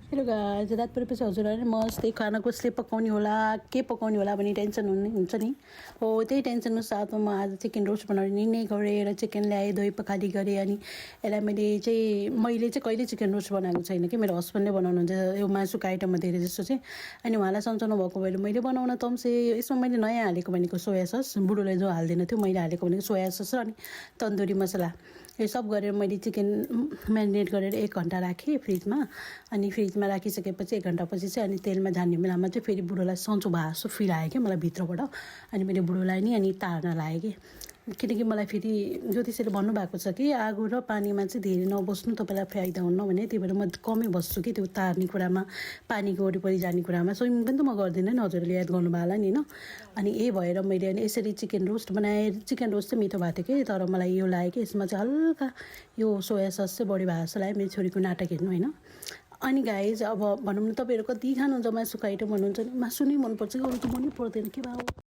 Hello guys, रात परेपछि हजुरहरूले मस्तै खाना कसले पकाउने होला, के पकाउने होला भन्ने टेन्सन हुन्छ नि। हो, त्यही टेन्सनको साथमा म आज चिकन रोस्ट बनाउने निर्णय गरेँ र चिकन ल्याएँ, धोइ पखाली गरेँ। अनि यसलाई मैले चाहिँ कहिले चिकन रोस्ट बनाएको छैन कि, मेरो हस्बेन्डले बनाउनुहुन्छ यो मासुको आइटममा धेरै जस्तो चाहिँ। अनि उहाँलाई सम्झाउनु भएको भएर मैले बनाउन तम्से। यसमा मैले नयाँ हालेको भनेको सोया सस, बुढोले जो हाल्दैन थियो मैले हालेको भनेको सोया सस र अनि तन्दुरी मसला। यो सब गरेर मैले चिकन म्यारिनेट गरेर 1 घन्टा राखेँ फ्रिजमा। अनि फ्रिजमा राखिसकेपछि 1 घन्टापछि चाहिँ अनि तेलमा झान्ने बेलामा चाहिँ फेरि बुढोलाई सन्चो भासो फिल आयो क्या मलाई भित्रबाट। अनि मैले बुढोलाई नि अनि तार्न लाएँ कि, किनकि मलाई फेरि ज्योतिषीले भन्नुभएको छ कि आगो र पानीमा चाहिँ धेरै नबस्नु, तपाईँलाई फाइदा हुन्न भने। त्यही भएर म कमै बस्छु कि त्यो तार्ने कुरामा, पानीको वरिपरि जाने कुरामा। स्विमिङ पनि त म गर्दिनँ नि, हजुरहरूले याद गर्नुभयो होला नि होइन। अनि यही भएर मैले अनि यसरी चिकन रोस्ट बनाएँ। चिकन रोस्ट चाहिँ मिठो भएको थियो कि, तर मलाई यो लाग्यो कि यसमा चाहिँ हल्का यो सोया सस चाहिँ बढी भएको जस्तो लाग्यो। मेरो छोरीको नाटक हेर्नु होइन। अनि गाइज अब भनौँ न, तपाईँहरू कति खानुहुन्छ मासुको आइटम भन्नुहुन्छ नि, मासु नै मनपर्छ कि अरू त मनै पर्दैन के भयो।